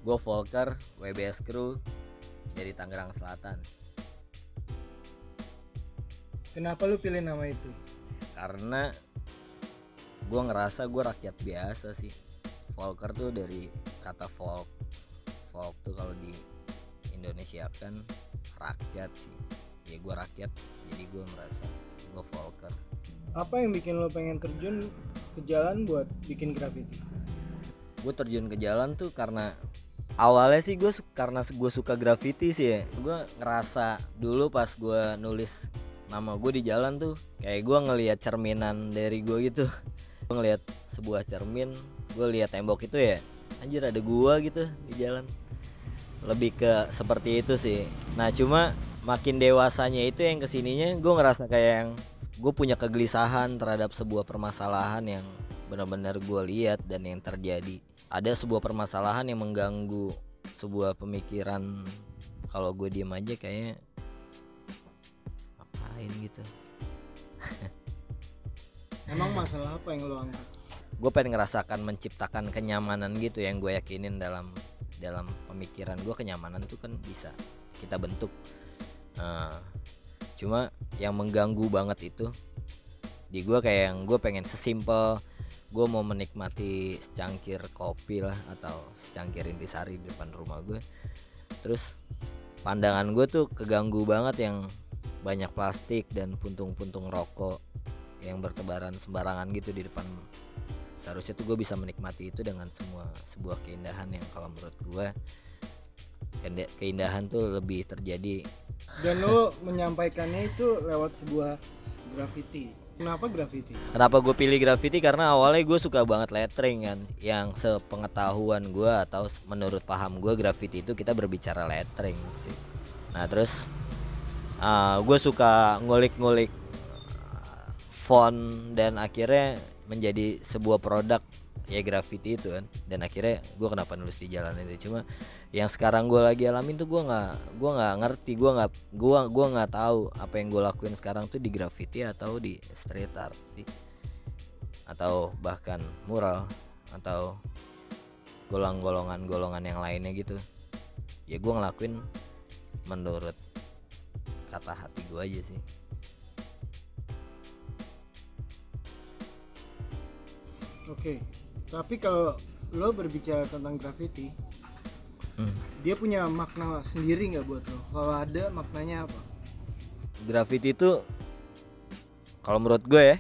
Gue Volker, WBS Crew dari Tangerang Selatan. Kenapa lu pilih nama itu? Karena gue ngerasa gue rakyat biasa sih. Volker tuh dari kata folk. Folk tuh kalau di Indonesia kan rakyat sih. Ya gue rakyat, jadi gue merasa gue Volker. Apa yang bikin lo pengen terjun ke jalan buat bikin graffiti? Gue terjun ke jalan tuh karena awalnya sih karena gue suka graffiti sih ya. Gue ngerasa dulu pas gue nulis nama gue di jalan tuh kayak gue ngelihat cerminan dari gue gitu. Gue ngelihat sebuah cermin, gue lihat tembok itu ya, anjir ada gue gitu di jalan. Lebih ke seperti itu sih. Nah cuma makin dewasanya itu yang kesininya gue ngerasa kayak yang gue punya kegelisahan terhadap sebuah permasalahan yang benar-benar gue lihat dan yang terjadi. Ada sebuah permasalahan yang mengganggu sebuah pemikiran. Kalau gue diem aja kayaknya ngapain gitu. Emang masalah apa yang lo angkat? Gue pengen ngerasakan menciptakan kenyamanan gitu yang gue yakinin dalam pemikiran gue. Kenyamanan itu kan bisa kita bentuk. Cuma yang mengganggu banget itu di gue kayak yang gue pengen sesimpel gue mau menikmati secangkir kopi lah atau secangkir intisari di depan rumah gue, terus pandangan gue tuh keganggu banget yang banyak plastik dan puntung-puntung rokok yang bertebaran sembarangan gitu di depan. Seharusnya tuh gue bisa menikmati itu dengan sebuah keindahan yang kalau menurut gue keindahan tuh lebih terjadi. Dan lo menyampaikannya itu lewat sebuah graffiti. Kenapa graffiti? Kenapa gue pilih graffiti? Karena awalnya gue suka banget lettering kan. Yang sepengetahuan gue atau menurut paham gue graffiti itu kita berbicara lettering sih. Nah terus gue suka ngulik-ngulik font dan akhirnya menjadi sebuah produk ya graffiti itu kan. Dan akhirnya gue kenapa nulis di jalan itu. Cuma yang sekarang gue lagi alamin tuh gue nggak ngerti, gue nggak tahu apa yang gue lakuin sekarang tuh di graffiti atau di street art sih, atau bahkan mural atau golongan yang lainnya gitu. Ya gue ngelakuin menurut kata hati gue aja sih. Oke, tapi kalau lo berbicara tentang graffiti, dia punya makna sendiri nggak buat lo? Kalau ada, maknanya apa? Graffiti itu kalau menurut gue ya,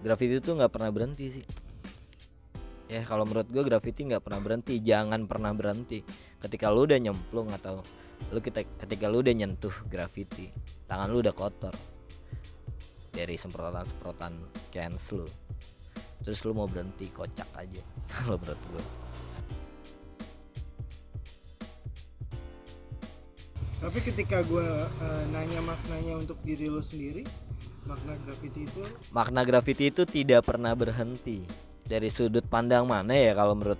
graffiti itu nggak pernah berhenti sih. Ya kalau menurut gue graffiti nggak pernah berhenti, jangan pernah berhenti. Ketika lu udah nyemplung atau ketika lu udah nyentuh graffiti, tangan lu udah kotor dari semprotan cans lu. Terus lu mau berhenti, kocak aja kalau menurut gue. Tapi ketika gue nanya maknanya untuk diri lo sendiri, makna graffiti itu tidak pernah berhenti. Dari sudut pandang mana ya, kalau menurut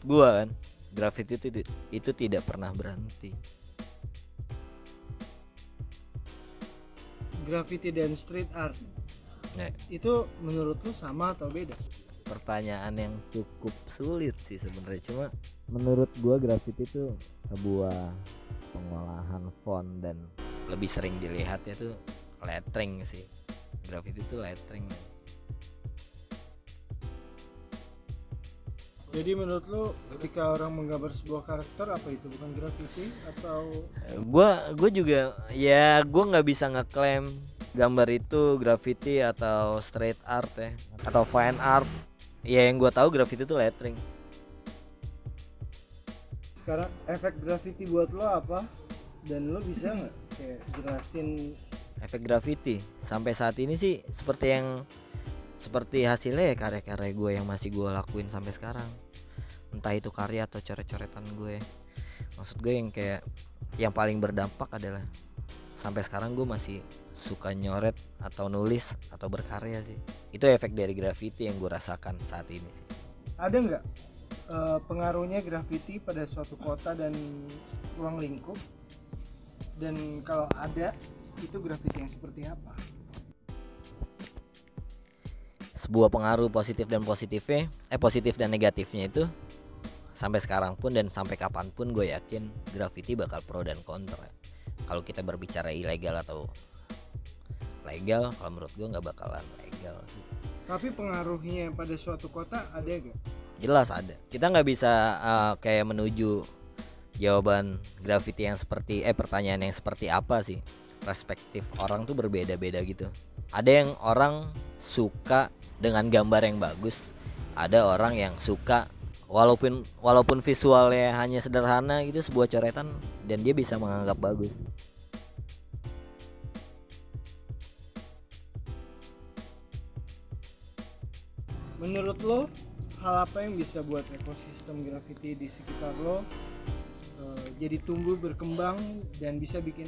gue kan graffiti itu tidak pernah berhenti. Graffiti dan street art itu menurut lo sama atau beda? Pertanyaan yang cukup sulit sih sebenarnya. Cuma menurut gue graffiti itu sebuah pengolahan font dan lebih sering dilihatnya tuh lettering sih. Graffiti itu lettering. Jadi menurut lo ketika orang menggambar sebuah karakter, apa itu bukan graffiti atau? Gue juga ya, gue nggak bisa ngeklaim gambar itu graffiti atau street art ya atau fine art. Ya yang gue tahu graffiti itu lettering. Sekarang efek graffiti buat lo apa? Dan lo bisa nggak kayak jelasin efek graffiti sampai saat ini sih seperti hasilnya ya karya-karya gue yang masih gue lakuin sampai sekarang. Entah itu karya atau coret-coretan gue. Maksud gue yang kayak yang paling berdampak adalah sampai sekarang gue masih suka nyoret atau nulis atau berkarya sih. Itu efek dari graffiti yang gue rasakan saat ini sih. Ada nggak pengaruhnya graffiti pada suatu kota dan ruang lingkup? Dan kalau ada, itu graffiti yang seperti apa? Sebuah pengaruh positif dan negatifnya itu sampai sekarang pun dan sampai kapanpun gue yakin graffiti bakal pro dan kontra. Kalau kita berbicara ilegal atau legal, kalau menurut gue nggak bakalan legal. Tapi pengaruhnya pada suatu kota ada gak? Jelas ada. Kita nggak bisa kayak menuju jawaban graffiti yang seperti pertanyaan yang seperti apa sih. Perspektif orang tuh berbeda-beda gitu. Ada yang orang suka dengan gambar yang bagus, ada orang yang suka walaupun visualnya hanya sederhana gitu, sebuah coretan, dan dia bisa menganggap bagus. Menurut lo, hal apa yang bisa buat ekosistem graffiti di sekitar lo jadi tumbuh berkembang dan bisa bikin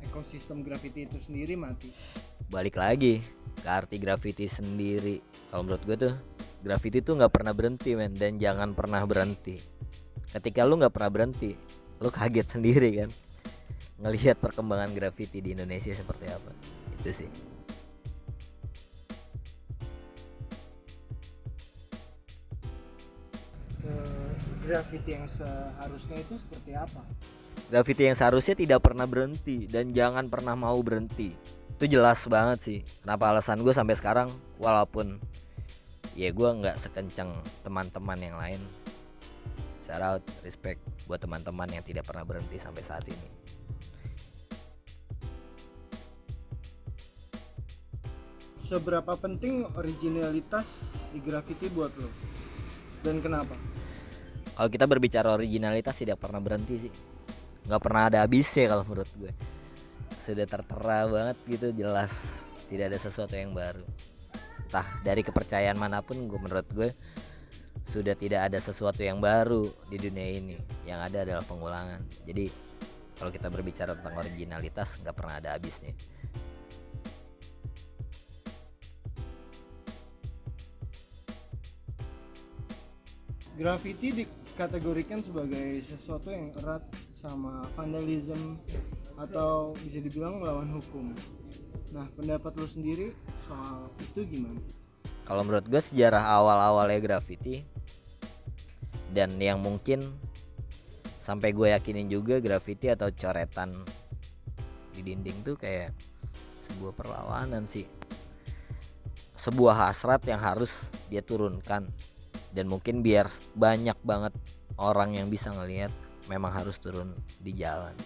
ekosistem graffiti itu sendiri mati? Balik lagi ke arti graffiti sendiri. Kalau menurut gue tuh graffiti tuh nggak pernah berhenti, men, dan jangan pernah berhenti. Ketika lu nggak pernah berhenti, lu kaget sendiri kan ngelihat perkembangan graffiti di Indonesia seperti apa. Itu sih. Graffiti yang seharusnya itu seperti apa? Graffiti yang seharusnya tidak pernah berhenti dan jangan pernah mau berhenti. Itu jelas banget sih. Kenapa alasan gue sampai sekarang, walaupun ya gue nggak sekencang teman-teman yang lain. Shout out, respect buat teman-teman yang tidak pernah berhenti sampai saat ini. Seberapa penting originalitas di graffiti buat lo? Dan kenapa? Kalau kita berbicara originalitas tidak pernah berhenti sih. Nggak pernah ada habisnya kalau menurut gue. Sudah tertera banget gitu, jelas tidak ada sesuatu yang baru. Entah dari kepercayaan manapun, menurut gue sudah tidak ada sesuatu yang baru di dunia ini. Yang ada adalah pengulangan. Jadi kalau kita berbicara tentang originalitas, nggak pernah ada habisnya. Graffiti dikategorikan sebagai sesuatu yang erat sama vandalisme atau bisa dibilang melawan hukum. Nah, pendapat lo sendiri soal itu gimana? Kalau menurut gue sejarah awal-awalnya graffiti, dan yang mungkin sampai gue yakinin juga, graffiti atau coretan di dinding tuh kayak sebuah perlawanan sih, sebuah hasrat yang harus dia turunkan. Dan mungkin biar banyak banget orang yang bisa ngelihat, memang harus turun di jalan.